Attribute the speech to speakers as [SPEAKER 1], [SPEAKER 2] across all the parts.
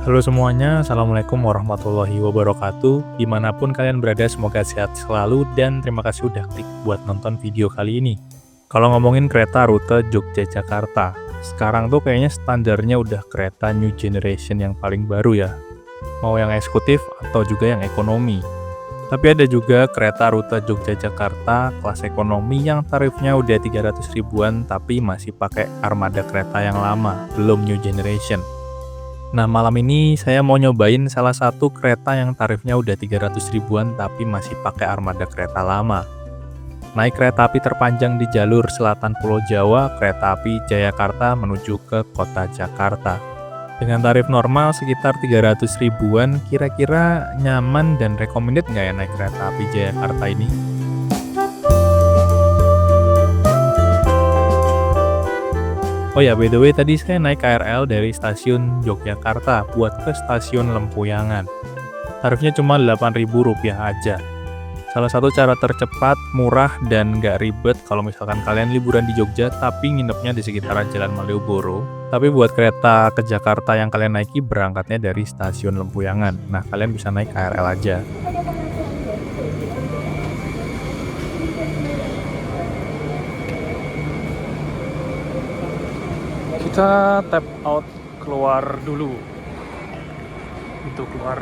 [SPEAKER 1] Halo semuanya, Assalamualaikum warahmatullahi wabarakatuh. Dimanapun kalian berada, semoga sehat selalu dan terima kasih udah klik buat nonton video kali ini. Kalau ngomongin kereta rute Jogja-Jakarta, sekarang tuh kayaknya standarnya udah kereta new generation yang paling baru ya. Mau yang eksekutif atau juga yang ekonomi. Tapi ada juga kereta rute Jogja-Jakarta kelas ekonomi yang tarifnya udah 300 ribuan tapi masih pakai armada kereta yang lama, belum new generation. Nah, malam ini saya mau nyobain salah satu kereta yang tarifnya udah 300 ribuan tapi masih pakai armada kereta lama. Naik kereta api terpanjang di jalur selatan Pulau Jawa, kereta api Jayakarta menuju ke kota Jakarta. Dengan tarif normal sekitar 300 ribuan, kira-kira nyaman dan recommended nggak ya naik kereta api Jayakarta ini? Oh ya, by the way, tadi saya naik KRL dari stasiun Yogyakarta buat ke stasiun Lempuyangan. Tarifnya cuma Rp8.000 aja. Salah satu cara tercepat, murah, dan nggak ribet kalau misalkan kalian liburan di Jogja tapi nginepnya di sekitaran Jalan Malioboro. Tapi buat kereta ke Jakarta yang kalian naiki berangkatnya dari stasiun Lempuyangan. Nah, kalian bisa naik KRL aja. Kita tap out keluar dulu. Itu keluar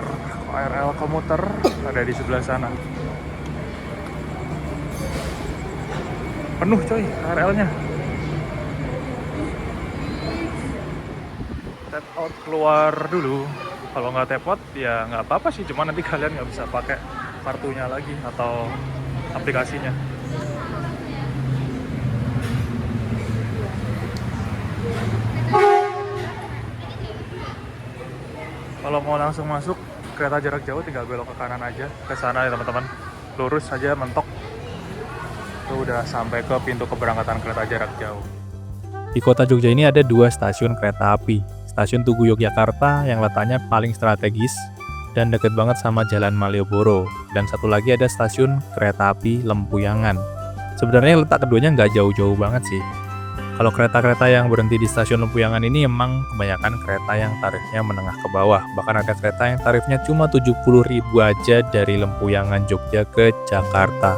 [SPEAKER 1] KRL komuter ada di sebelah sana. Penuh coy KRL-nya. Tap out keluar dulu. Kalau nggak tap out ya nggak apa-apa sih, cuma nanti kalian nggak bisa pakai kartunya lagi atau aplikasinya. Kalau mau langsung masuk kereta jarak jauh tinggal belok ke kanan aja, ke sana ya teman-teman. Lurus saja mentok. Itu udah sampai ke pintu keberangkatan kereta jarak jauh. Di kota Jogja ini ada dua stasiun kereta api. Stasiun Tugu Yogyakarta yang letaknya paling strategis dan deket banget sama Jalan Malioboro. Dan satu lagi ada stasiun kereta api Lempuyangan. Sebenarnya letak keduanya nggak jauh-jauh banget sih. Kalau kereta-kereta yang berhenti di stasiun Lempuyangan ini emang kebanyakan kereta yang tarifnya menengah ke bawah. Bahkan ada kereta yang tarifnya cuma 70.000 aja dari Lempuyangan Jogja ke Jakarta.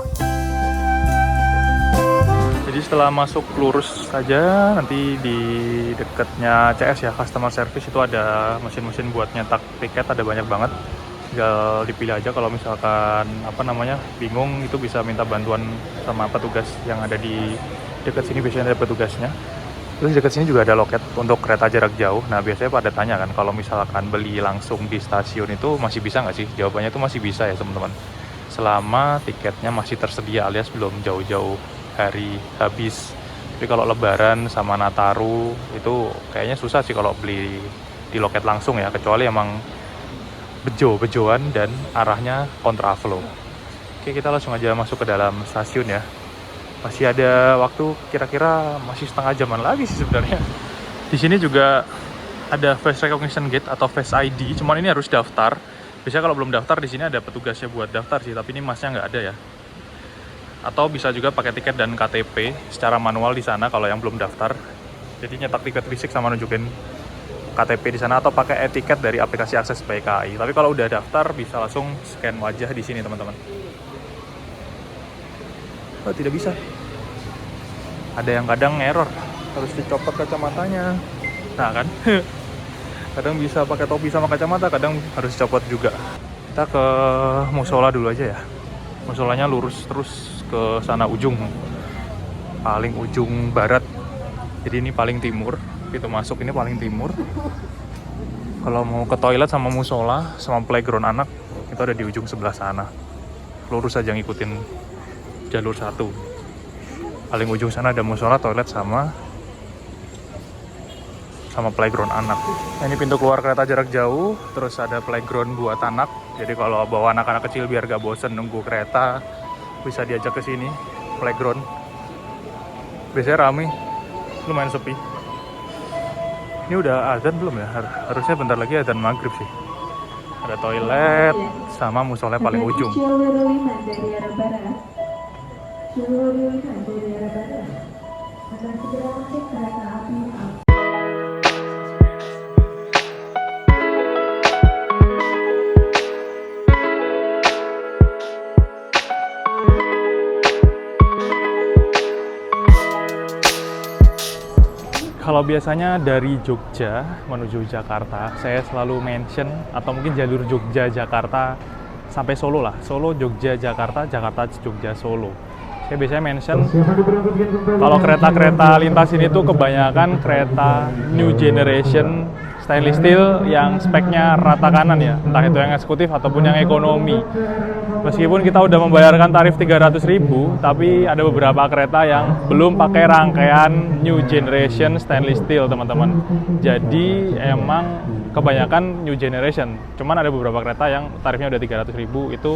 [SPEAKER 1] Jadi setelah masuk lurus saja, nanti di dekatnya CS ya, Customer Service, itu ada mesin-mesin buat nyetak tiket, ada banyak banget. Tinggal dipilih aja kalau misalkan bingung, itu bisa minta bantuan sama petugas yang ada di dekat sini, biasanya ada petugasnya. Terus dekat sini juga ada loket untuk kereta jarak jauh. Nah, biasanya pada tanya kan, kalau misalkan beli langsung di stasiun itu masih bisa nggak sih? Jawabannya itu masih bisa ya teman-teman. Selama tiketnya masih tersedia alias belum jauh-jauh hari habis. Tapi kalau Lebaran sama Nataru itu kayaknya susah sih kalau beli di loket langsung ya, kecuali emang bejo-bejoan dan arahnya kontraflow. Oke, kita langsung aja masuk ke dalam stasiun ya. Masih ada waktu, kira-kira masih setengah jaman lagi sih sebenarnya. Di sini juga ada face recognition gate atau face ID, cuman ini harus daftar. Biasanya kalau belum daftar di sini ada petugasnya buat daftar sih, tapi ini masnya nggak ada ya. Atau bisa juga pakai tiket dan KTP secara manual di sana kalau yang belum daftar. Jadi nyetak tiket fisik sama nunjukin KTP di sana, atau pakai e-tiket dari aplikasi Akses by KAI. Tapi kalau udah daftar bisa langsung scan wajah di sini teman-teman. Oh, tidak bisa. Ada yang kadang error, harus dicopot kacamatanya. Nah kan, kadang bisa pakai topi sama kacamata, kadang harus dicopot juga. Kita ke musola dulu aja ya. Musolanya lurus terus ke sana ujung, paling ujung barat. Jadi ini paling timur, pintu masuk ini paling timur. Kalau mau ke toilet sama musola sama playground anak, itu ada di ujung sebelah sana. Lurus aja ngikutin jalur 1. Paling ujung sana ada musola, toilet sama playground anak. Nah, ini pintu keluar kereta jarak jauh, terus ada playground buat anak. Jadi kalau bawa anak-anak kecil biar gak bosen nunggu kereta, bisa diajak ke sini, playground. Biasanya rame, lumayan sepi. Ini udah azan belum ya? Harusnya bentar lagi azan maghrib sih. Ada toilet sama musola paling ujung. Kalau biasanya dari Jogja menuju Jakarta, saya selalu mention atau mungkin jalur Jogja Jakarta sampai Solo lah. Solo Jogja Jakarta, Jakarta Jogja Solo. Saya biasanya mention kalau kereta-kereta lintas ini tuh kebanyakan kereta new generation stainless steel yang speknya rata kanan ya, entah itu yang eksekutif ataupun yang ekonomi. Meskipun kita udah membayarkan tarif 300.000, tapi ada beberapa kereta yang belum pakai rangkaian new generation stainless steel, teman-teman. Jadi emang kebanyakan new generation. Cuman ada beberapa kereta yang tarifnya udah 300.000 itu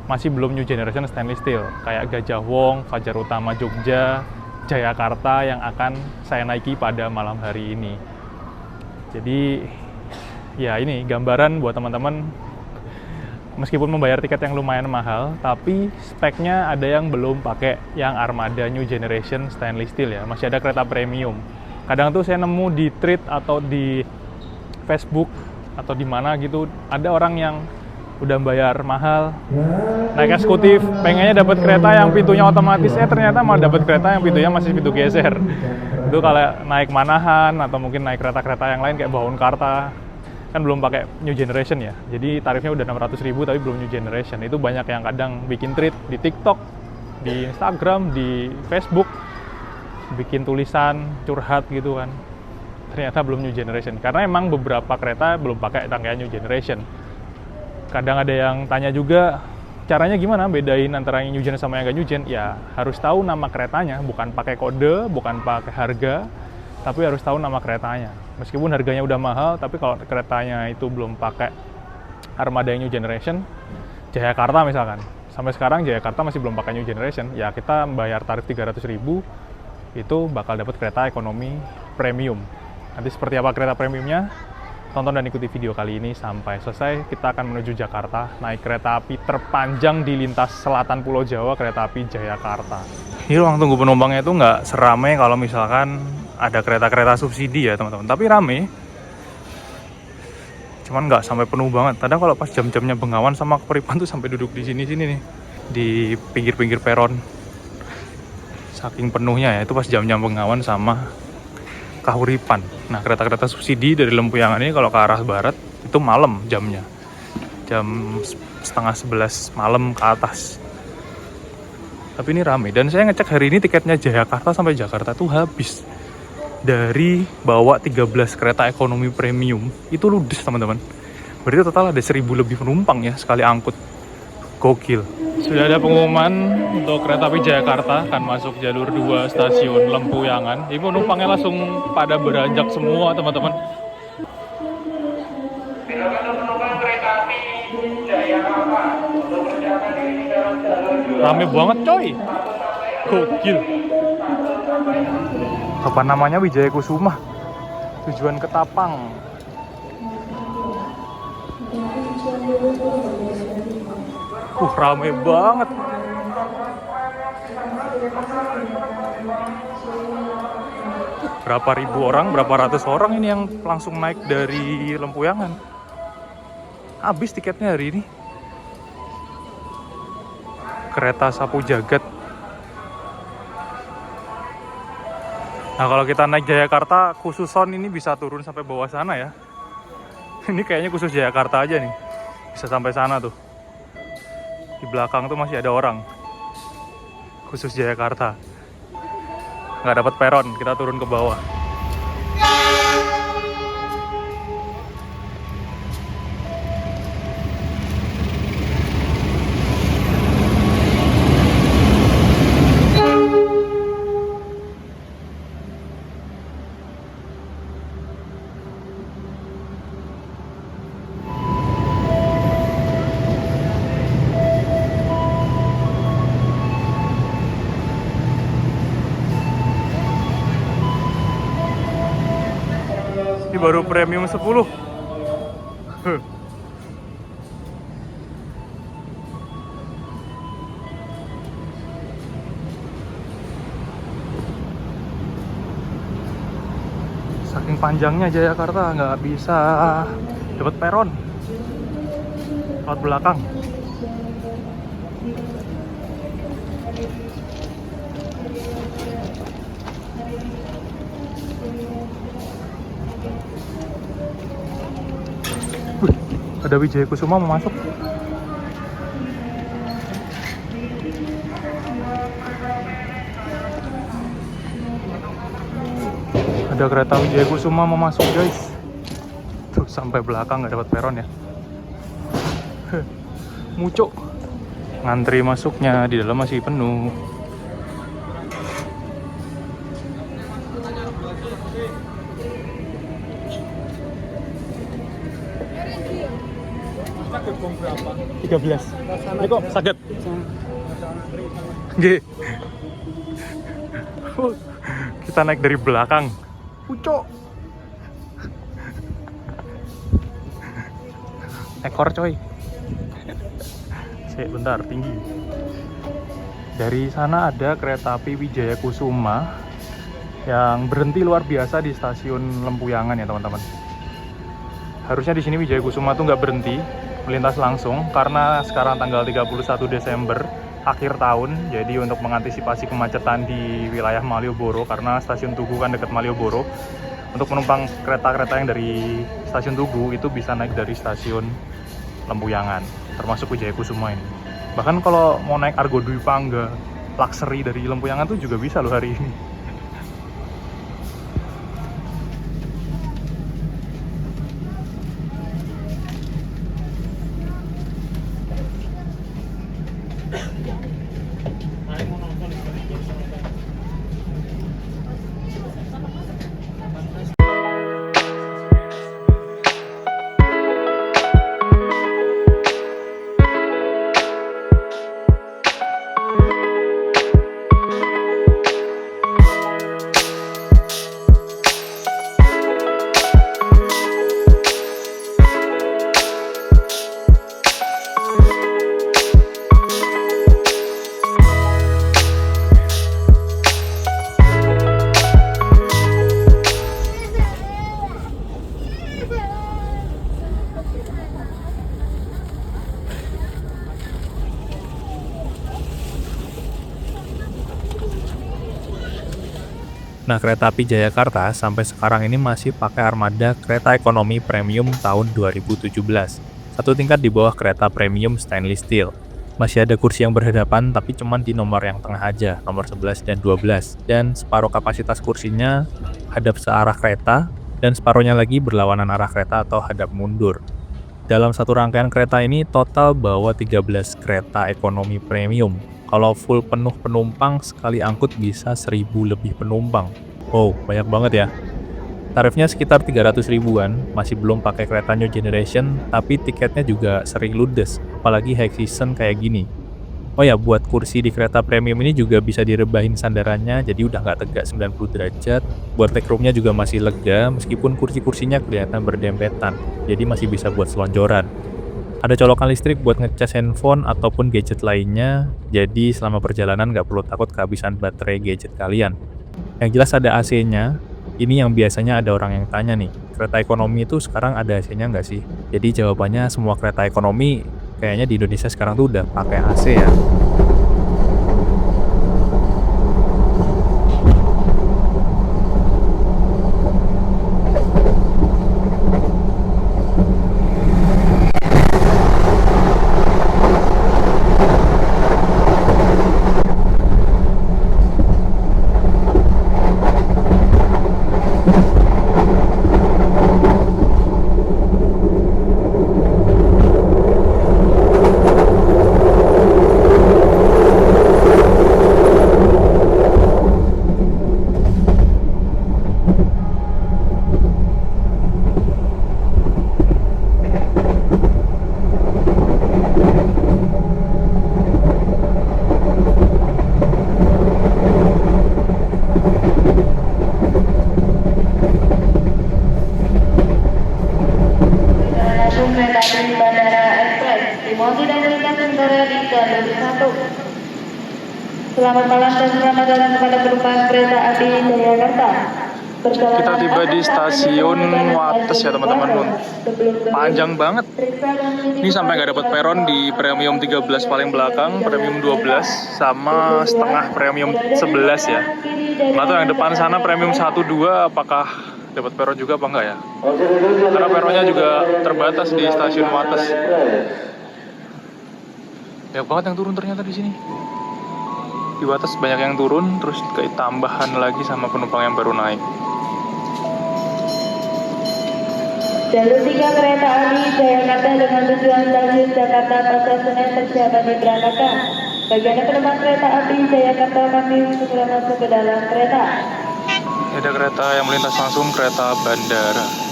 [SPEAKER 1] masih belum new generation stainless steel, kayak Gajah Wong, Fajar Utama Jogja, Jayakarta yang akan saya naiki pada malam hari ini. Jadi ya ini gambaran buat teman-teman, meskipun membayar tiket yang lumayan mahal, tapi speknya ada yang belum pakai yang armada new generation stainless steel ya, masih ada kereta premium. Kadang tuh saya nemu di tweet atau di Facebook atau di mana gitu, ada orang yang udah bayar mahal naik eksekutif, pengennya dapat kereta yang pintunya otomatis, ternyata malah dapat kereta yang pintunya masih pintu geser. Itu kalau naik Manahan atau mungkin naik kereta-kereta yang lain kayak Bawon Karta, kan belum pakai new generation ya, jadi tarifnya udah 600.000 tapi belum new generation. Itu banyak yang kadang bikin tweet di TikTok, di Instagram, di Facebook, bikin tulisan curhat gitu kan, ternyata belum new generation, karena emang beberapa kereta belum pakai rangkaian new generation. Kadang ada yang tanya juga, caranya gimana bedain antara yang new gen sama yang gak new gen? Ya harus tahu nama keretanya, bukan pakai kode, bukan pakai harga, tapi harus tahu nama keretanya. Meskipun harganya udah mahal, tapi kalau keretanya itu belum pakai armada yang new generation, Jayakarta misalkan, sampai sekarang Jayakarta masih belum pakai new generation, ya kita bayar tarif 300.000, itu bakal dapat kereta ekonomi premium. Nanti seperti apa kereta premiumnya? Tonton dan ikuti video kali ini sampai selesai. Kita akan menuju Jakarta, naik kereta api terpanjang di lintas selatan Pulau Jawa, kereta api Jayakarta. Ini ruang tunggu penumpangnya itu nggak seramai kalau misalkan ada kereta-kereta subsidi ya teman-teman, tapi rame. Cuman nggak sampai penuh banget. Kadang kalau pas jam-jamnya Bengawan sama Keperipan tuh sampai duduk di sini-sini nih, di pinggir-pinggir peron. Saking penuhnya ya, itu pas jam-jam Bengawan sama Kahuripan. Nah, kereta-kereta subsidi dari Lempuyangan ini kalau ke arah barat itu malam jamnya, jam 10:30 malam ke atas. Tapi ini rame, dan saya ngecek hari ini tiketnya Jayakarta sampai Jakarta tuh habis. Dari bawa 13 kereta ekonomi premium itu ludes teman-teman. Berarti total ada 1.000 lebih penumpang ya sekali angkut. Gokil. Sudah ada pengumuman untuk kereta api Jayakarta akan masuk jalur 2 stasiun Lempuyangan. Ini penumpangnya langsung pada beranjak semua teman-teman. Rame banget coy. Gokil. Apa namanya, Wijaya Kusuma. Tujuan ke Tapang. Rame banget. Berapa ribu orang, berapa ratus orang ini yang langsung naik dari Lempuyangan. Habis tiketnya hari ini. Kereta Sapu Jagat. Nah, kalau kita naik Jayakarta, khusus Son ini bisa turun sampai bawah sana ya. Ini kayaknya khusus Jayakarta aja nih. Bisa sampai sana tuh. Di belakang tuh masih ada orang. Khusus Jayakarta. Nggak dapat peron, kita turun ke bawah. Ini baru premium 10. Saking panjangnya Jayakarta nggak bisa dapat peron lewat belakang. Ada Wijaya Kusuma mau masuk. Ada kereta Wijaya Kusuma mau masuk guys. Tuh sampai belakang nggak dapat peron ya. Mucuk. Ngantri masuknya, di dalam masih penuh.
[SPEAKER 2] Sakit bom berapa?
[SPEAKER 1] 13. Ini kok sakit? Nggih. Kita naik dari belakang. Pucuk. Ekor coy. Sik bentar, tinggi. Dari sana ada kereta api Wijaya Kusuma yang berhenti luar biasa di stasiun Lempuyangan ya teman-teman. Harusnya di sini Wijaya Kusuma tuh nggak berhenti, melintas langsung karena sekarang tanggal 31 Desember akhir tahun. Jadi untuk mengantisipasi kemacetan di wilayah Malioboro karena stasiun Tugu kan dekat Malioboro, untuk penumpang kereta-kereta yang dari stasiun Tugu itu bisa naik dari stasiun Lempuyangan, termasuk Wijaya Kusuma ini. Bahkan kalau mau naik Argo Dwi Pangga Luxury dari Lempuyangan tuh juga bisa loh hari ini. Nah, kereta api Jayakarta sampai sekarang ini masih pakai armada kereta ekonomi premium tahun 2017. Satu tingkat di bawah kereta premium stainless steel. Masih ada kursi yang berhadapan tapi cuman di nomor yang tengah aja, nomor 11 dan 12. Dan separuh kapasitas kursinya hadap searah kereta dan separuhnya lagi berlawanan arah kereta atau hadap mundur. Dalam satu rangkaian kereta ini total bawa 13 kereta ekonomi premium. Kalau full penuh penumpang, sekali angkut bisa 1000 lebih penumpang. Wow, banyak banget ya. Tarifnya sekitar 300 ribuan, masih belum pakai kereta new generation, tapi tiketnya juga sering ludes, apalagi high season kayak gini. Oh ya, buat kursi di kereta premium ini juga bisa direbahin sandarannya, jadi udah nggak tegak 90 derajat. Buat legroomnya juga masih lega, meskipun kursi-kursinya kelihatan berdempetan, jadi masih bisa buat selonjoran. Ada colokan listrik buat ngecas handphone ataupun gadget lainnya, jadi selama perjalanan nggak perlu takut kehabisan baterai gadget kalian. Yang jelas ada AC-nya, ini yang biasanya ada orang yang tanya nih, kereta ekonomi itu sekarang ada AC-nya nggak sih? Jadi jawabannya semua kereta ekonomi kayaknya di Indonesia sekarang tuh udah pakai AC ya.
[SPEAKER 3] Selamat malam dan selamat datang kepada penumpang kereta api Jayakarta.
[SPEAKER 1] Kita tiba di stasiun Wates ya teman-teman. Panjang banget. Ini sampai nggak dapat peron di premium 13 paling belakang, premium 12 sama setengah premium 11 ya. Nggak tahu yang depan sana premium 1 2 apakah dapat peron juga apa enggak ya? Karena peronnya juga terbatas di stasiun Wates. Banyak banget yang turun ternyata di sini. Di Wates banyak yang turun, terus kayak tambahan lagi sama penumpang yang baru naik.
[SPEAKER 3] Jalur 3 kereta api Jayakarta dengan tujuan stasiun Jakarta Pasar Senen persiapan diberangkatkan. Bagi Anda penumpang kereta api Jayakarta, kami segera masuk ke dalam kereta.
[SPEAKER 1] Ada kereta yang melintas langsung, kereta bandara.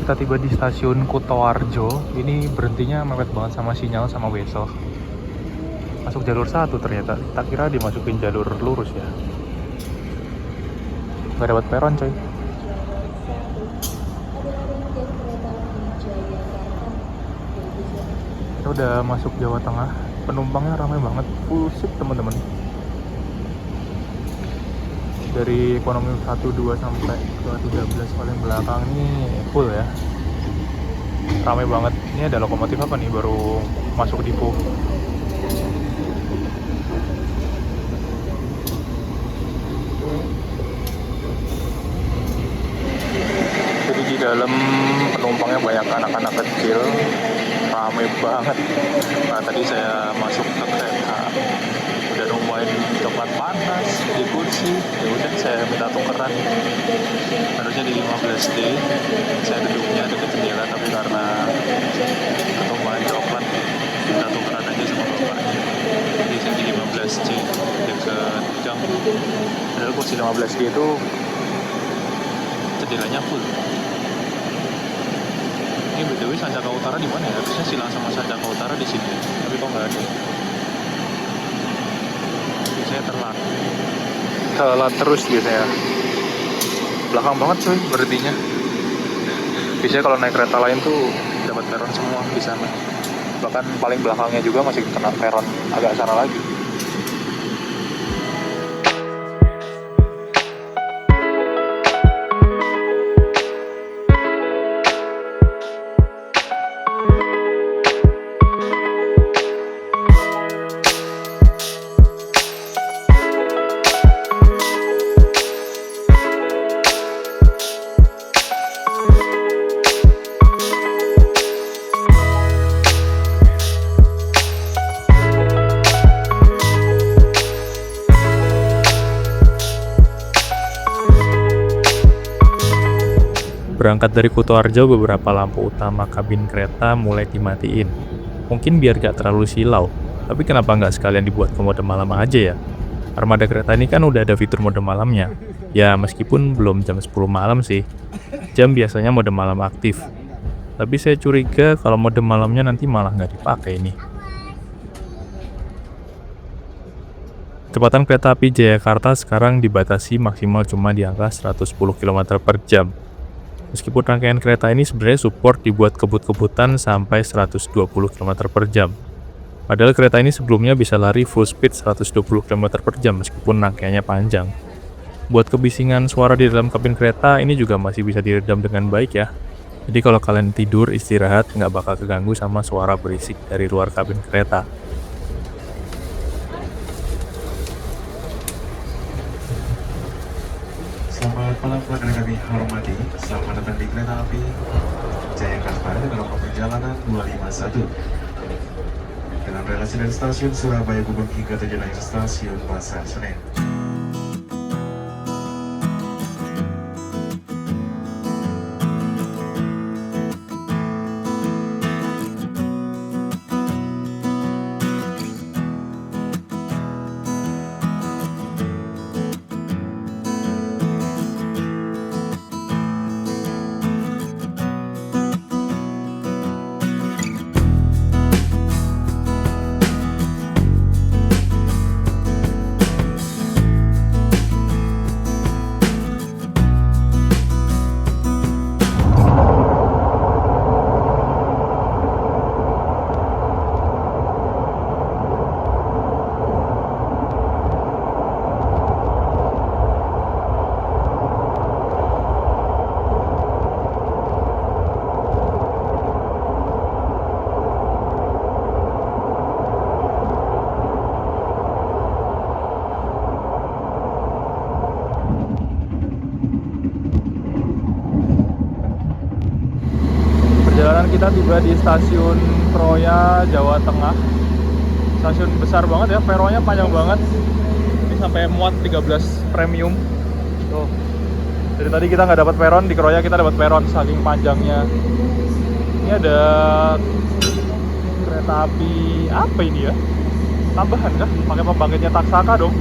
[SPEAKER 1] Kita tiba di stasiun Kutoarjo. Ini berhentinya mepet banget sama sinyal sama wesel. Masuk jalur 1 ternyata. Tak kira dimasukin jalur lurus ya. Gak dapat peron coy. Kita udah masuk Jawa Tengah. Penumpangnya ramai banget. Full seat teman-teman. Dari ekonomi 1, 2 sampai ke 13 paling belakang ini full ya. Ramai banget. Ini ada lokomotif apa nih baru masuk depo. Jadi di dalam penumpangnya banyak anak-anak kecil. Ramai banget. Nah, tadi saya masuk ke kereta. Udah nungguin coklat panas di kursi, ya udah saya minta tukeran. Harusnya di 15D, saya duduknya dekat jendela, tapi karena ketumbuhan coklat minta tukeran aja sama bapaknya. Jadi saya di 15C dekat jam. Padahal kursi 15D itu jendelanya full. Ini BTW Sanjaka Utara di mana ya? Harusnya Silang sama Sanjaka Utara di sini, tapi kok nggak ada. Saya telat terus gitu ya. Belakang banget coy berhentinya. Biasanya kalau naik kereta lain tuh dapat peron semua di sana. Bahkan paling belakangnya juga masih kena peron agak sana lagi. Berangkat dari Kutoarjo, beberapa lampu utama kabin kereta mulai dimatiin. Mungkin biar gak terlalu silau, tapi kenapa nggak sekalian dibuat ke mode malam aja ya? Armada kereta ini kan udah ada fitur mode malamnya. Ya meskipun belum jam 10 malam sih. Jam biasanya mode malam aktif. Tapi saya curiga kalau mode malamnya nanti malah nggak dipakai nih. Kecepatan kereta api Jayakarta sekarang dibatasi maksimal cuma di angka 110 km per jam. Meskipun rangkaian kereta ini sebenarnya support dibuat kebut-kebutan sampai 120 km per jam. Padahal kereta ini sebelumnya bisa lari full speed 120 km per jam meskipun rangkaiannya panjang. Buat kebisingan suara di dalam kabin kereta ini juga masih bisa diredam dengan baik ya. Jadi kalau kalian tidur, istirahat, nggak bakal keganggu sama suara berisik dari luar kabin kereta.
[SPEAKER 2] Selamat malam pelanggan yang kami hormati. Selamat datang di kereta api Jayakarta dengan nomor perjalanan 251 dengan relasi dari stasiun Surabaya Gubeng hingga tujuan akhir stasiun Pasar Senen.
[SPEAKER 1] perjalanan kita tiba di stasiun Kroya, Jawa Tengah. Stasiun besar banget ya, peronnya panjang banget. Ini sampai muat 13 premium. Tuh. Dari tadi kita nggak dapat peron, di Kroya kita dapat peron saking panjangnya. Ini ada kereta api apa ini ya? Tambahan kah? Pakai pembangkitnya Taksaka dong.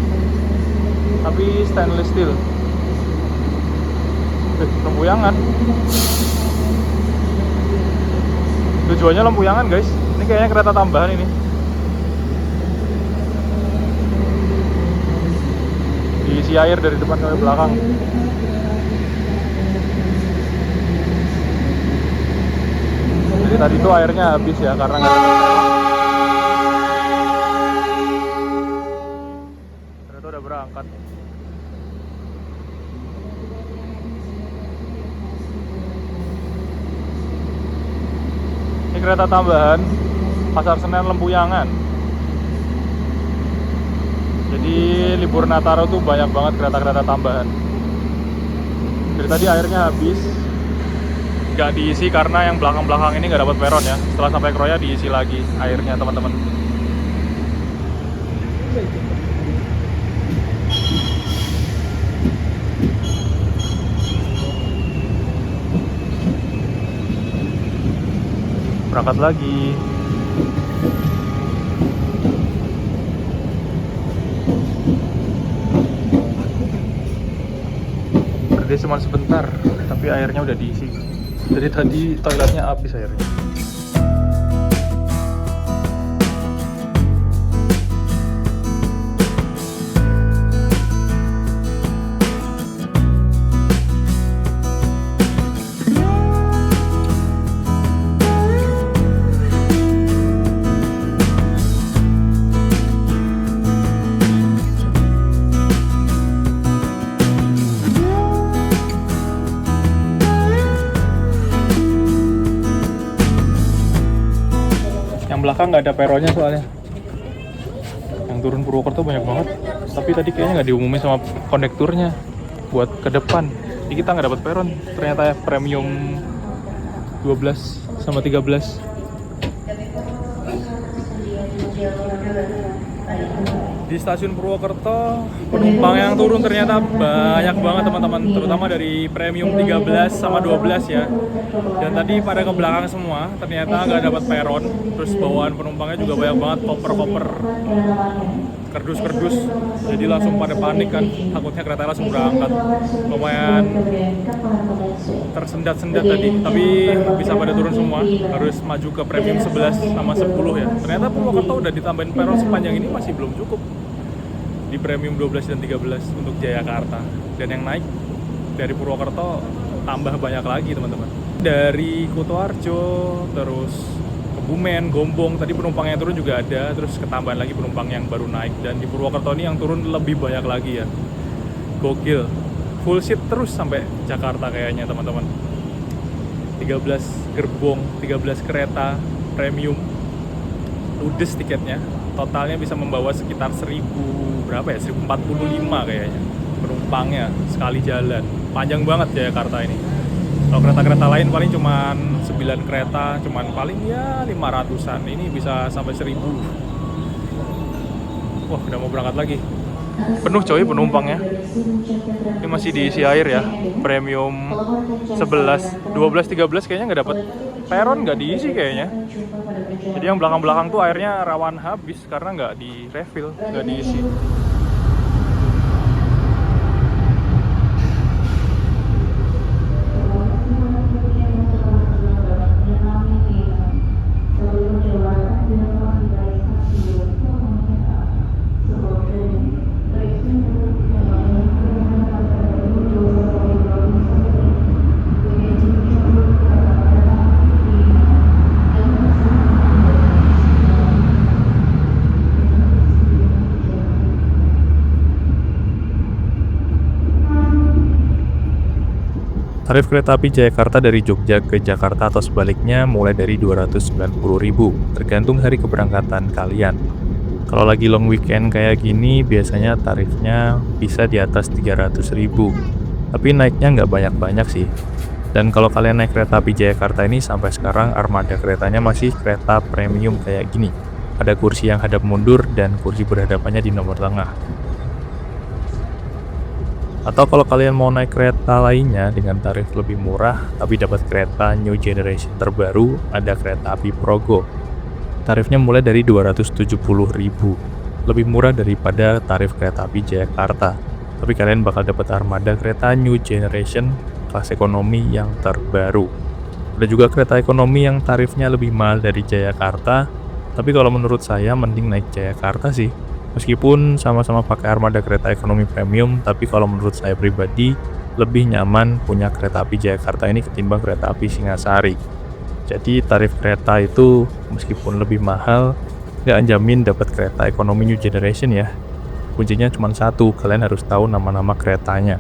[SPEAKER 1] Tapi stainless steel. Lempuyangan. Tujuannya Lempuyangan guys. Ini kayaknya kereta tambahan ini. Diisi air dari depan sampai belakang. Jadi tadi tuh airnya habis ya karena nggak ada. Ternyata udah berangkat. Ini kereta tambahan Pasar Senen Lempuyangan. Jadi libur Nataru tuh banyak banget kereta-kereta tambahan. Dari tadi airnya habis, nggak diisi karena yang belakang-belakang ini nggak dapat peron ya. Setelah sampai Kroya diisi lagi airnya teman-teman. Berangkat lagi. Berhenti cuma sebentar, tapi airnya udah diisi. Jadi tadi toiletnya habis airnya. Belakang nggak ada peronnya soalnya. Yang turun Purwokerto banyak banget, tapi tadi kayaknya nggak diumumin sama kondekturnya buat ke depan. Jadi kita nggak dapat peron. Ternyata ya premium 12 sama 13. Di stasiun Purwokerto penumpang yang turun ternyata banyak banget teman-teman, terutama dari premium 13 sama 12 ya. Dan tadi pada ke belakang semua, ternyata nggak dapat peron. Terus bawaan penumpangnya juga banyak banget, koper-koper, kerdus-kerdus. Jadi langsung pada panik kan, takutnya kereta langsung berangkat. Lumayan tersendat-sendat tadi, tapi bisa pada turun semua. Harus maju ke premium 11 sama 10 ya. Ternyata Purwokerto udah ditambahin peron sepanjang ini masih belum cukup. Di premium 12 dan 13 untuk Jayakarta. Dan yang naik dari Purwokerto tambah banyak lagi teman-teman. Dari Kutoarjo, terus Kebumen, Gombong, tadi penumpang yang turun juga ada. Terus ketambahan lagi penumpang yang baru naik. Dan di Purwokerto ini yang turun lebih banyak lagi ya. Gokil. Full seat terus sampai Jakarta kayaknya teman-teman. 13 gerbong, 13 kereta premium. Ludes tiketnya. Totalnya bisa membawa sekitar 1045 kayaknya penumpangnya sekali jalan. Panjang banget Jayakarta ini. Kalau kereta-kereta lain paling cuman 9 kereta, cuman paling ya 500-an. Ini bisa sampai 1000. Wah, udah mau berangkat lagi. Penuh coy penumpangnya. Ini masih diisi air ya. Premium 11, 12, 13 kayaknya nggak dapat peron, nggak diisi kayaknya. Jadi yang belakang-belakang tuh airnya rawan habis karena nggak di refill, nggak diisi. Tarif kereta api Jayakarta dari Jogja ke Jakarta atau sebaliknya mulai dari 290.000, tergantung hari keberangkatan kalian. Kalau lagi long weekend kayak gini, biasanya tarifnya bisa di atas 300.000, tapi naiknya nggak banyak-banyak sih. Dan kalau kalian naik kereta api Jayakarta ini sampai sekarang armada keretanya masih kereta premium kayak gini. Ada kursi yang hadap mundur dan kursi berhadapannya di nomor tengah. Atau kalau kalian mau naik kereta lainnya dengan tarif lebih murah tapi dapat kereta new generation terbaru, ada kereta api Progo. Tarifnya mulai dari 270.000. Lebih murah daripada tarif kereta api Jayakarta. Tapi kalian bakal dapat armada kereta new generation kelas ekonomi yang terbaru. Ada juga kereta ekonomi yang tarifnya lebih mahal dari Jayakarta, tapi kalau menurut saya mending naik Jayakarta sih. Meskipun sama-sama pakai armada kereta ekonomi premium, tapi kalau menurut saya pribadi lebih nyaman punya kereta api Jayakarta ini ketimbang kereta api Singasari. Jadi tarif kereta itu meskipun lebih mahal, nggak jamin dapat kereta ekonomi new generation ya. Kuncinya cuma satu, kalian harus tahu nama-nama keretanya.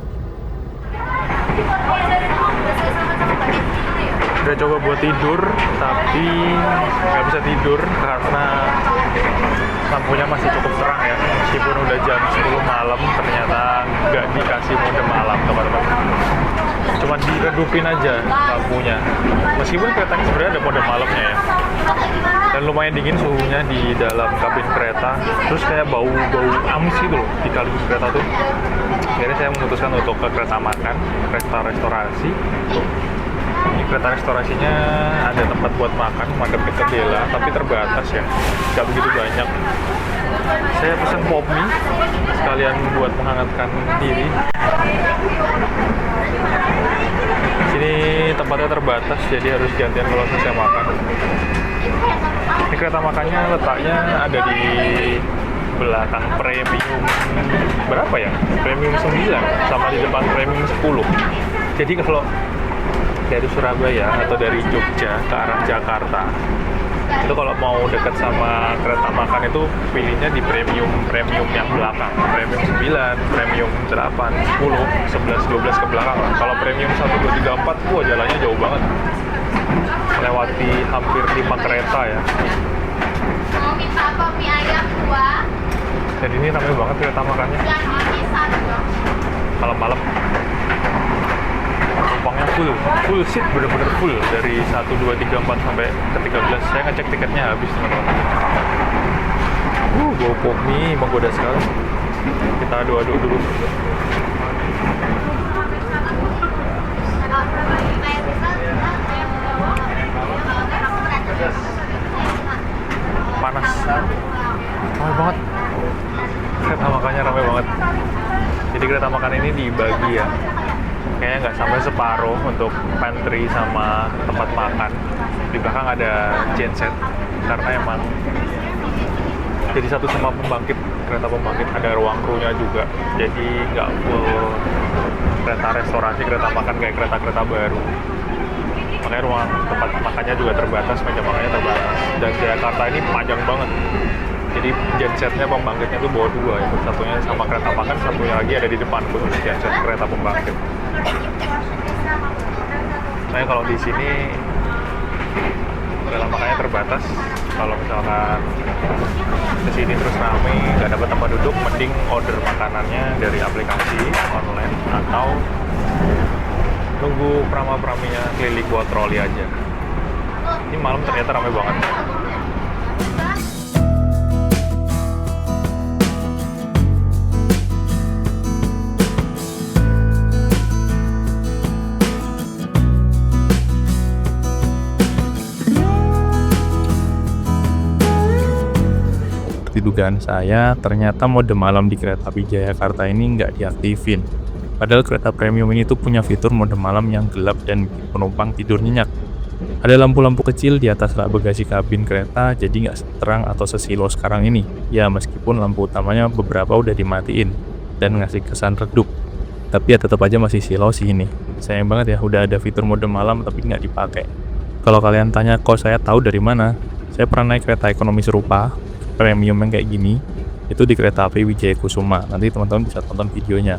[SPEAKER 1] Udah coba buat tidur, tapi nggak bisa tidur karena lampunya masih cukup terang ya. Meskipun udah jam 10 malam, ternyata nggak dikasih mode malam, teman-teman. Cuma diredupin aja lampunya. Meskipun keretanya sebenarnya ada mode malamnya ya. Dan lumayan dingin suhunya di dalam kabin kereta. Terus kayak bau-bau amis gitu loh di kabin kereta tuh. Akhirnya saya memutuskan untuk ke kereta makan, kereta restorasi. Ini kereta restorasinya ada tempat buat makan, madep ke jendela, tapi terbatas ya, nggak begitu banyak. Saya pesan pop mie, sekalian buat menghangatkan diri. Sini tempatnya terbatas, jadi harus gantian kalau selesai makan. Ini kereta makannya letaknya ada di belakang premium berapa ya? Premium 9 sama di depan premium 10. Jadi kalau dari Surabaya atau dari Jogja ke arah Jakarta itu kalau mau deket sama kereta makan itu pilihnya di premium yang belakang, premium 9, premium 8, 10, 11, 12 ke belakang. Kalau premium 1, 2, 3, 4 wah jalannya jauh banget, melewati hampir 5 kereta ya.
[SPEAKER 4] Mau minta kopi ayam 2.
[SPEAKER 1] Dan ini ramai banget kereta makannya malam-malam. Penumpangnya full seat, bener-bener full dari 1, 2, 3, 4 sampai ke 13. Saya ngecek tiketnya habis, teman-teman. Bau pop mie menggoda sekali. Kita aduk-aduk dulu. Panas, ramai banget. Kereta makannya ramai banget. Jadi kereta makan ini dibagi ya. Kayaknya nggak sampai separuh untuk pantry sama tempat makan. Di belakang ada genset karena emang jadi satu sama pembangkit, kereta pembangkit, ada ruang krunya juga. Jadi nggak full kereta restorasi, kereta makan kayak kereta-kereta baru. Makanya ruang tempat makannya juga terbatas, meja makannya terbatas. Dan Jakarta ini panjang banget. Jadi gensetnya pembangkitnya tuh bawa 2 ya. Satunya sama kereta makan, satunya lagi ada di depan khusus genset kereta pembangkit. Nah kalau di sini kereta makannya terbatas. Kalau misalkan kesini terus rame, nggak dapat tempat duduk, mending order makanannya dari aplikasi online atau nunggu prama-praminya keliling buat troli aja. Ini malam ternyata ramai banget. Seperti dugaan saya, ternyata mode malam di kereta api Jayakarta ini nggak diaktifin. Padahal kereta premium ini tuh punya fitur mode malam yang gelap dan bikin penumpang tidur nyenyak. Ada lampu-lampu kecil di atas rak bagasi kabin kereta, jadi nggak seterang atau sesilau sekarang ini. Ya meskipun lampu utamanya beberapa udah dimatiin dan ngasih kesan redup. Tapi ya tetap aja masih silau sih ini. Sayang banget ya, udah ada fitur mode malam tapi nggak dipakai. Kalau kalian tanya kok saya tahu dari mana, saya pernah naik kereta ekonomi serupa, premium yang kayak gini, itu di kereta api Wijaya Kusuma. Nanti teman-teman bisa tonton videonya.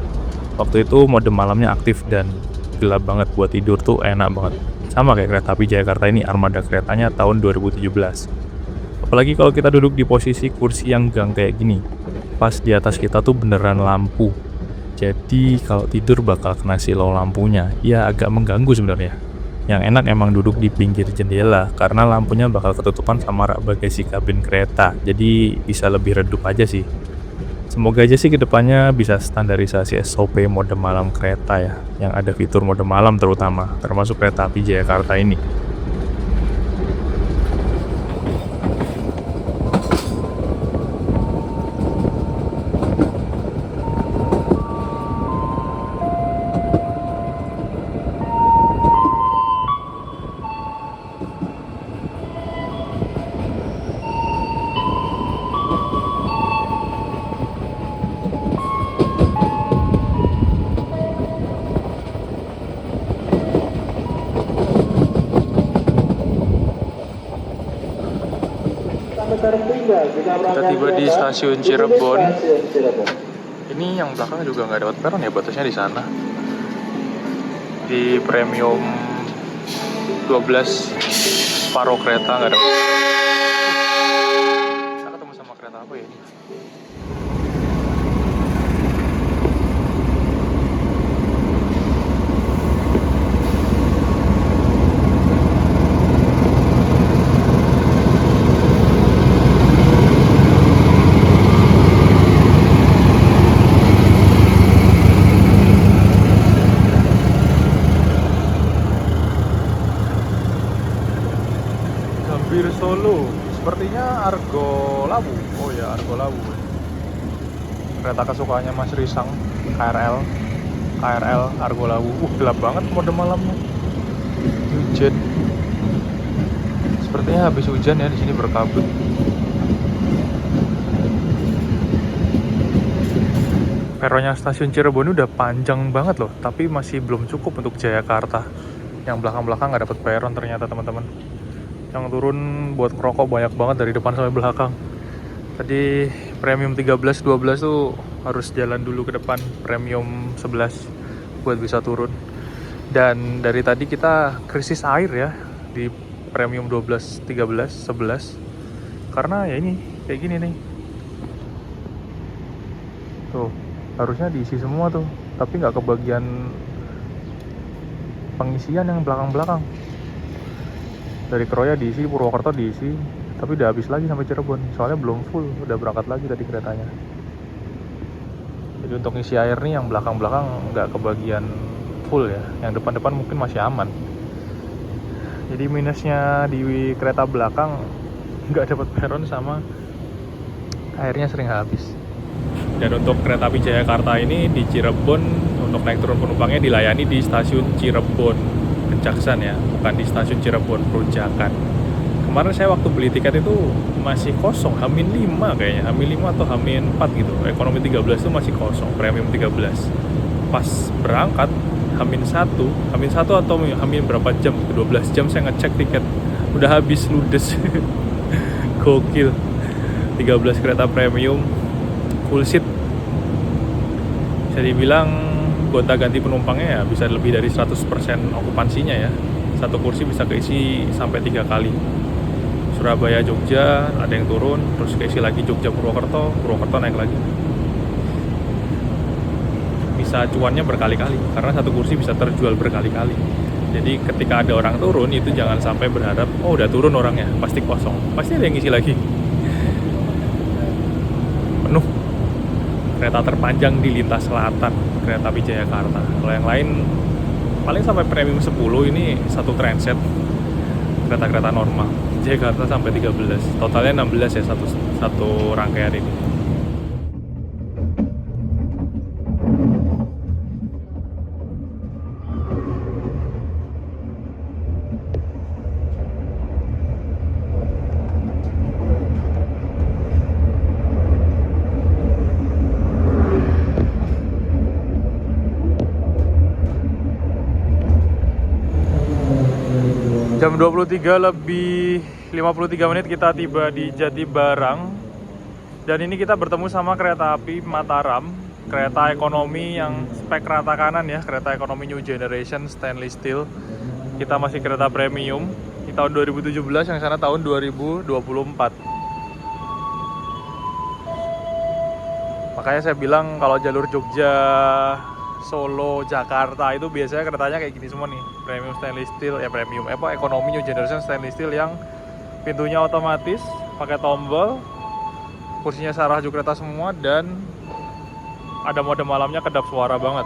[SPEAKER 1] Waktu itu mode malamnya aktif dan gelap banget, buat tidur tuh enak banget. Sama kayak kereta api Jakarta ini, armada keretanya tahun 2017. Apalagi kalau kita duduk di posisi kursi yang gang kayak gini, pas di atas kita tuh beneran lampu. Jadi kalau tidur bakal kena silau lampunya. Ya agak mengganggu sebenarnya. Yang enak emang duduk di pinggir jendela karena lampunya bakal ketutupan sama rak bagasi kabin kereta. Jadi bisa lebih redup aja sih. Semoga aja sih kedepannya bisa standarisasi SOP mode malam kereta ya, yang ada fitur mode malam terutama, termasuk kereta api Jayakarta ini. Kita tiba di stasiun Cirebon. Ini yang belakang juga nggak dapat peron ya, batasnya di sana. Di premium 12 separuh kereta nggak dapat. Kita ketemu sama kereta apa ya ini? Gambir Solo, sepertinya Argo Lawu. Oh ya, Argo Lawu. Kereta kesukaannya Mas Risang, KRL Argo Lawu. Gelap banget mode malamnya. Hujan. Sepertinya habis hujan ya, di sini berkabut. Peronnya stasiun Cirebon udah panjang banget loh, tapi masih belum cukup untuk Jayakarta. Yang belakang-belakang nggak dapat peron ternyata teman-teman. Yang turun buat ngerokok banyak banget dari depan sampai belakang. Tadi premium 13, 12 tuh harus jalan dulu ke depan, premium 11 buat bisa turun. Dan dari tadi kita krisis air ya di premium 12, 13, 11. Karena ya ini kayak gini nih. Tuh, harusnya diisi semua tuh, tapi nggak kebagian pengisian yang belakang-belakang. Dari Kroya diisi, Purwokerto diisi, tapi udah habis lagi sampai Cirebon. Soalnya belum full, udah berangkat lagi tadi keretanya. Jadi untuk ngisi air nih yang belakang-belakang nggak kebagian full ya. Yang depan-depan mungkin masih aman. Jadi minusnya di kereta belakang nggak dapat peron sama airnya sering habis. Dan untuk kereta api Jayakarta ini di Cirebon untuk naik turun penumpangnya dilayani di stasiun Cirebon Kejaksan ya, bukan di stasiun Cirebon Perujakan. Kemarin saya waktu beli tiket itu masih kosong, H-5 kayaknya, H-5 atau H-4 gitu. Ekonomi 13 itu masih kosong, premium 13. Pas berangkat H-1 atau H- berapa jam, 12 jam saya ngecek tiket, udah habis ludes. Gokil. 13 kereta premium full seat. Bisa dibilang gonta-ganti penumpangnya ya bisa lebih dari 100% okupansinya ya. Satu kursi bisa keisi sampai 3 kali. Surabaya Jogja ada yang turun, terus keisi lagi Jogja Purwokerto naik lagi. Bisa cuannya berkali-kali karena satu kursi bisa terjual berkali-kali. Jadi ketika ada orang turun itu jangan sampai berharap oh udah turun orangnya, pasti kosong. Pasti ada yang ngisi lagi. Penuh. Kereta terpanjang di lintas selatan kereta api Jayakarta. Kalau yang lain paling sampai premium 10, ini satu transit kereta-kereta normal. Jakarta sampai 13, totalnya 16 ya satu rangkaian ini. Jam 23 lebih 53 menit kita tiba di Jatibarang. Dan ini kita bertemu sama kereta api Mataram, kereta ekonomi yang spek rata kanan ya, kereta ekonomi new generation stainless steel. Kita masih kereta premium di tahun 2017, yang sana tahun 2024. Makanya saya bilang kalau jalur Jogja, Solo, Jakarta itu biasanya keretanya kayak gini semua nih. Premium stainless steel, ya premium ekonomi new generation stainless steel yang pintunya otomatis, pakai tombol, kursinya sarah juk kereta semua, dan ada mode malamnya kedap suara banget.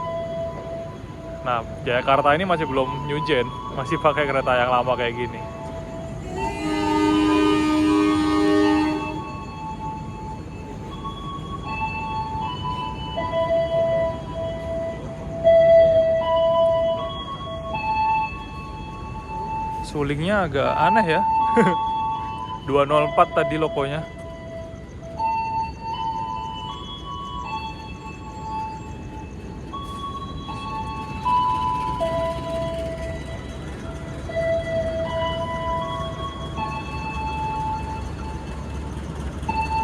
[SPEAKER 1] Nah, Jakarta ini masih belum new gen, masih pakai kereta yang lama kayak gini. Sulingnya agak aneh ya. 204 tadi lokonya.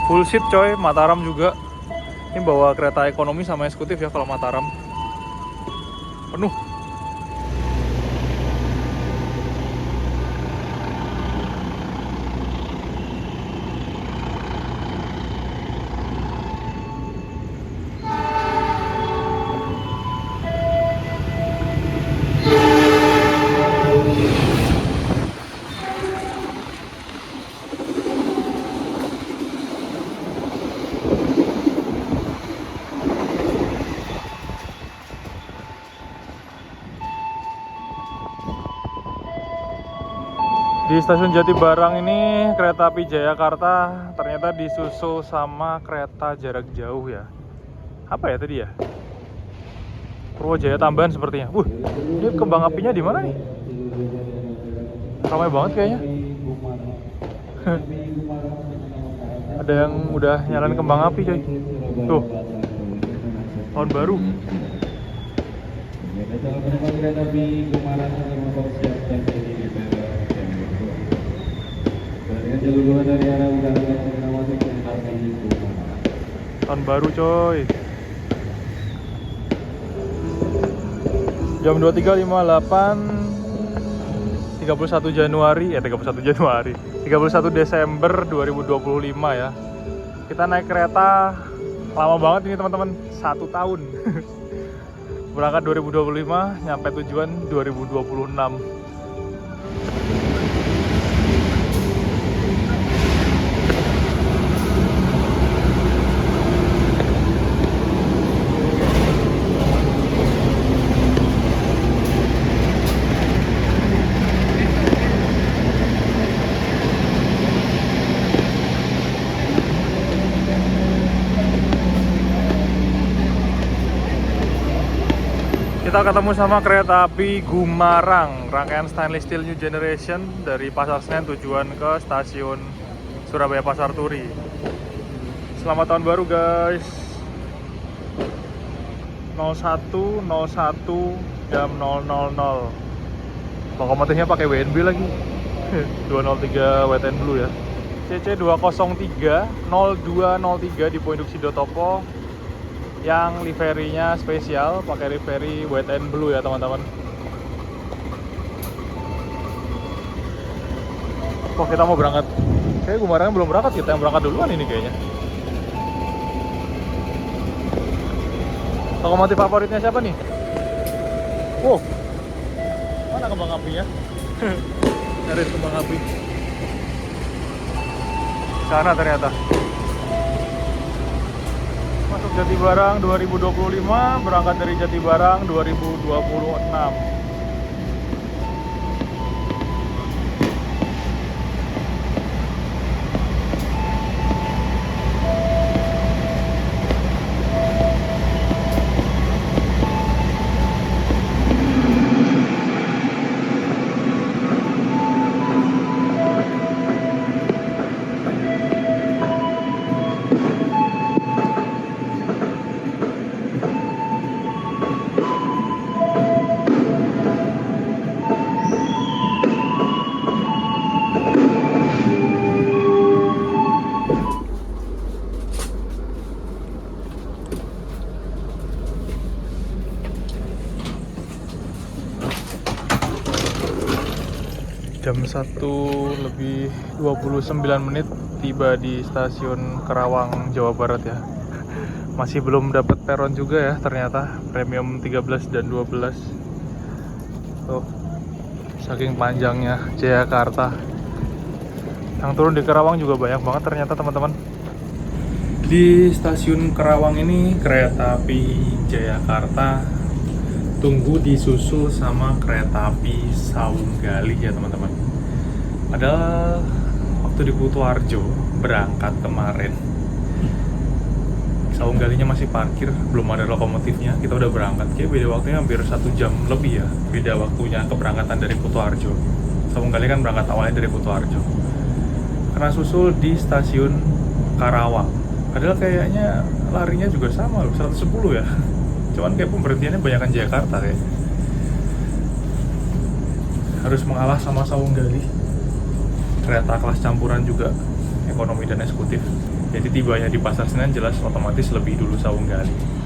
[SPEAKER 1] Full seat coy, Mataram juga. Ini bawa kereta ekonomi sama eksekutif ya kalau Mataram. Penuh. Di stasiun Jatibarang ini kereta api Jayakarta ternyata disusul sama kereta jarak jauh ya. Apa ya tadi ya? Purwojaya tambahan sepertinya. Ini kembang apinya di mana nih? Ramai banget kayaknya. Ada yang udah nyalain kembang api coy. Tuh. Tahun baru. Tahun baru coy. Jam 23.58 31 Januari 31 Desember 2025 ya. Kita naik kereta lama banget ini teman-teman, 1 tahun. Berangkat 2025, nyampe tujuan 2026. Kita ketemu sama kereta api Gumarang, rangkaian stainless steel new generation dari Pasar Senen tujuan ke stasiun Surabaya Pasar Turi. Selamat tahun baru guys. 01.01 jam 000. Lokomotifnya pakai WNB lagi. 203 Wet and Blue ya. CC 203 0203 di Induksi Dotopo. Yang liverinya spesial, pakai livery White and Blue ya teman-teman. Kok kita mau berangkat? Kayaknya Gumarang belum berangkat, kita yang berangkat duluan ini kayaknya. Lokomotif favoritnya siapa nih? Wow, mana kembang apinya? Dari kembang api. Sana ternyata. Masuk Jatibarang 2025, berangkat dari Jatibarang 2026. Jam 1:29 tiba di stasiun Karawang, Jawa Barat ya. Masih belum dapat peron juga ya ternyata, premium 13 dan 12. Tuh, saking panjangnya Jayakarta. Yang turun di Karawang juga banyak banget ternyata teman-teman. Di stasiun Karawang ini kereta api Jayakarta tunggu disusul sama kereta api Saunggali ya teman-teman. Padahal waktu di Kutoarjo berangkat kemarin, Saunggalinya masih parkir, belum ada lokomotifnya, kita udah berangkat. Kayak beda waktunya hampir 1 jam lebih ya, beda waktunya keberangkatan dari Kutoarjo. Saunggali kan berangkat awalnya dari Kutoarjo. Karena susul di stasiun Karawang. Padahal kayaknya larinya juga sama loh, 110 ya. Cuman kayak pemberhentiannya banyakan Jakarta kayak. Harus mengalah sama Saunggali. Kereta kelas campuran juga, ekonomi dan eksekutif. Jadi tibanya di Pasar Senen jelas otomatis lebih dulu Saunggali.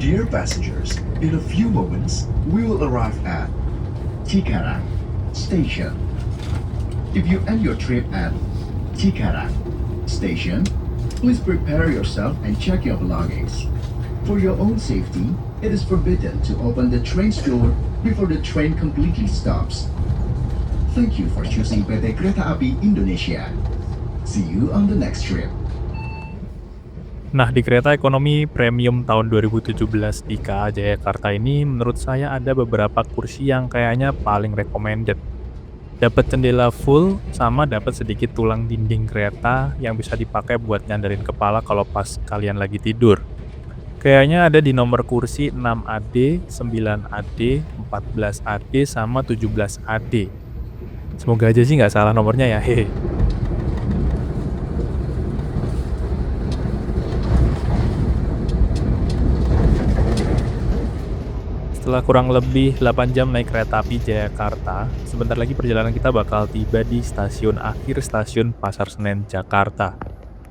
[SPEAKER 5] Dear passengers, in a few moments, we will arrive at Cikarang Station. If you end your trip at Cikarang Station, please prepare yourself and check your belongings. For your own safety, it is forbidden to open the train's door before the train completely stops. Thank you for choosing PT Kereta Api Indonesia. See you on the next trip.
[SPEAKER 1] Nah, di kereta ekonomi premium tahun 2017 di KA Jayakarta ini menurut saya ada beberapa kursi yang kayaknya paling recommended. Dapat jendela full sama dapat sedikit tulang dinding kereta yang bisa dipakai buat nyandarin kepala kalau pas kalian lagi tidur. Kayaknya ada di nomor kursi 6AD, 9AD, 14AD, sama 17AD. Semoga aja sih nggak salah nomornya ya, hehe. Setelah kurang lebih 8 jam naik kereta api Jayakarta, sebentar lagi perjalanan kita bakal tiba di stasiun akhir stasiun Pasar Senen, Jakarta.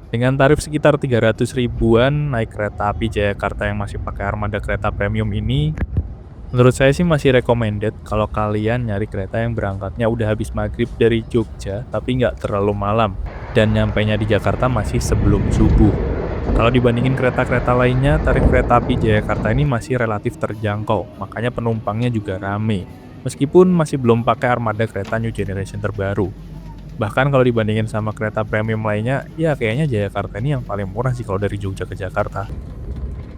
[SPEAKER 1] Dengan tarif sekitar 300 ribuan, naik kereta api Jayakarta yang masih pakai armada kereta premium ini, menurut saya sih masih recommended kalau kalian nyari kereta yang berangkatnya udah habis maghrib dari Jogja, tapi nggak terlalu malam, dan nyampainya di Jakarta masih sebelum subuh. Kalau dibandingin kereta-kereta lainnya, tarif kereta api Jayakarta ini masih relatif terjangkau, makanya penumpangnya juga rame. Meskipun masih belum pakai armada kereta new generation terbaru. Bahkan kalau dibandingin sama kereta premium lainnya, ya kayaknya Jayakarta ini yang paling murah sih kalau dari Jogja ke Jakarta.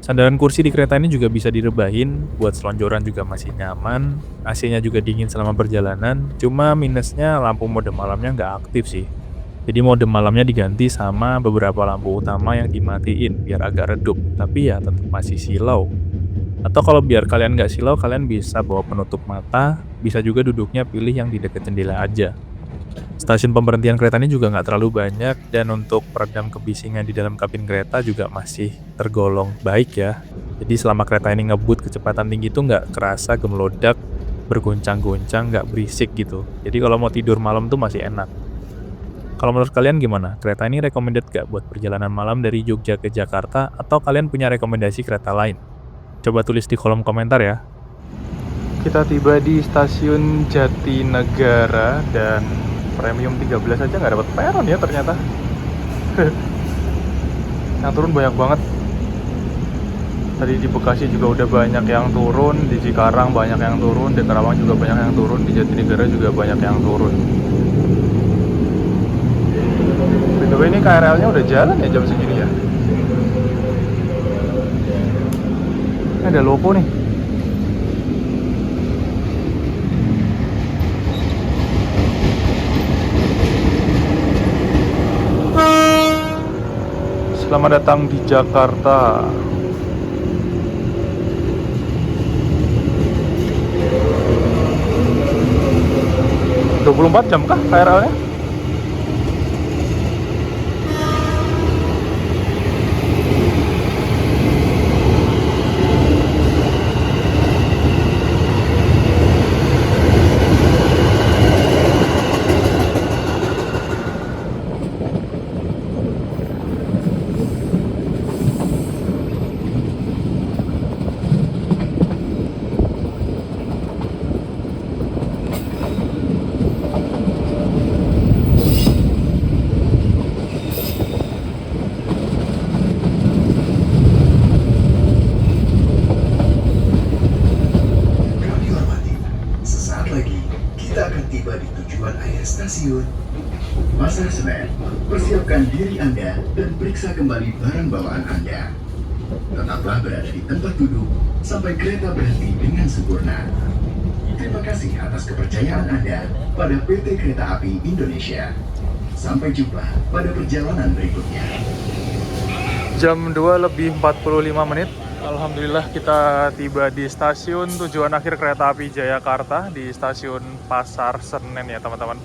[SPEAKER 1] Sandaran kursi di kereta ini juga bisa direbahin, buat selonjoran juga masih nyaman, AC-nya juga dingin selama perjalanan, cuma minusnya lampu mode malamnya nggak aktif sih. Jadi mode malamnya diganti sama beberapa lampu utama yang dimatiin biar agak redup, tapi ya tetap masih silau. Atau kalau biar kalian nggak silau, kalian bisa bawa penutup mata, bisa juga duduknya pilih yang di dekat jendela aja. Stasiun pemberhentian kereta ini juga nggak terlalu banyak, dan untuk peredam kebisingan di dalam kabin kereta juga masih tergolong baik ya. Jadi selama kereta ini ngebut kecepatan tinggi itu nggak kerasa gemelodak, bergoncang-goncang, nggak berisik gitu. Jadi kalau mau tidur malam tuh masih enak. Kalau menurut kalian gimana? Kereta ini recommended gak buat perjalanan malam dari Jogja ke Jakarta, atau kalian punya rekomendasi kereta lain? Coba tulis di kolom komentar ya. Kita tiba di stasiun Jatinegara dan premium 13 aja nggak dapat peron ya ternyata. Yang turun banyak banget. Tadi di Bekasi juga udah banyak yang turun, di Cikarang banyak yang turun, di Karawang juga banyak yang turun, di Jatinegara juga banyak yang turun. BTW ini KRL-nya udah jalan ya jam segini ya? Ini ada logo nih. Selamat datang di Jakarta. Udah 24 jam kah KRL-nya?
[SPEAKER 5] tiba di tujuan akhir stasiun. Pasar Senen, persiapkan diri Anda dan periksa kembali barang bawaan Anda. Tetaplah berada di tempat duduk sampai kereta berhenti dengan sempurna. Terima kasih atas kepercayaan Anda pada PT Kereta Api Indonesia. Sampai jumpa pada perjalanan berikutnya.
[SPEAKER 1] Jam 2:45 menit. Alhamdulillah kita tiba di stasiun tujuan akhir kereta api Jayakarta di stasiun Pasar Senen ya teman-teman.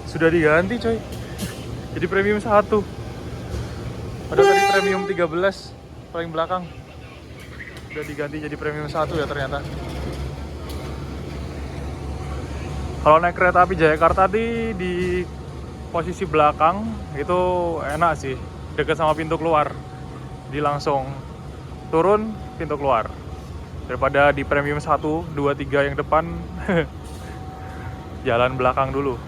[SPEAKER 1] Sudah diganti coy. Jadi premium 1. Padahal tadi premium 13 paling belakang. Sudah diganti jadi premium 1 ya ternyata. Kalau naik kereta api Jayakarta di posisi belakang itu enak sih, dekat sama pintu keluar. Jadi langsung turun pintu keluar. Daripada di premium 1, 2, 3 yang depan jalan belakang dulu.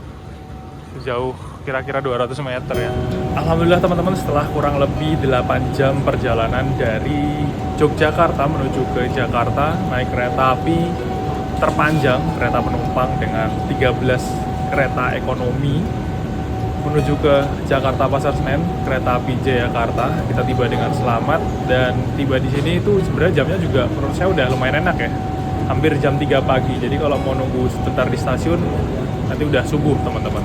[SPEAKER 1] Sejauh kira-kira 200 meter ya. Alhamdulillah teman-teman, setelah kurang lebih 8 jam perjalanan dari Yogyakarta menuju ke Jakarta naik kereta api terpanjang, kereta penumpang dengan 13 kereta ekonomi menuju ke Jakarta Pasar Senen, kereta api Jayakarta. Kita tiba dengan selamat dan tiba di sini itu sebenarnya jamnya juga menurut saya udah lumayan enak ya. Hampir jam 3 pagi. Jadi kalau mau nunggu sebentar di stasiun nanti udah subuh teman-teman.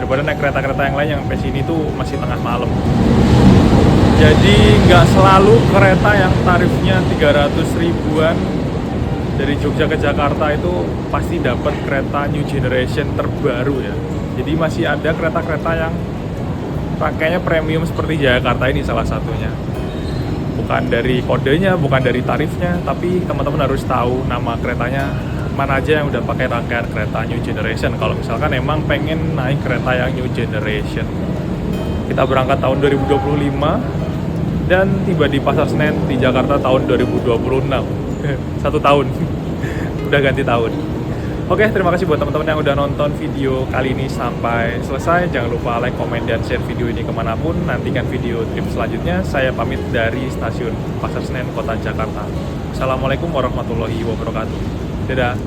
[SPEAKER 1] Daripada naik kereta-kereta yang lain yang sampai sini tuh masih tengah malam. Jadi nggak selalu kereta yang tarifnya 300 ribuan dari Jogja ke Jakarta itu pasti dapat kereta new generation terbaru ya. Jadi masih ada kereta-kereta yang pakainya premium seperti Jayakarta ini salah satunya. Bukan dari kodenya, bukan dari tarifnya, tapi teman-teman harus tahu nama keretanya mana aja yang udah pakai rangkaian kereta new generation. Kalau misalkan emang pengen naik kereta yang new generation. Kita berangkat tahun 2025 dan tiba di Pasar Senen di Jakarta tahun 2026. 1 tahun. Udah ganti tahun. Oke, terima kasih buat teman-teman yang udah nonton video kali ini sampai selesai. Jangan lupa like, komen, dan share video ini kemanapun. Nantikan video trip selanjutnya. Saya pamit dari stasiun Pasar Senen, Kota Jakarta. Assalamualaikum warahmatullahi wabarakatuh. Dadah.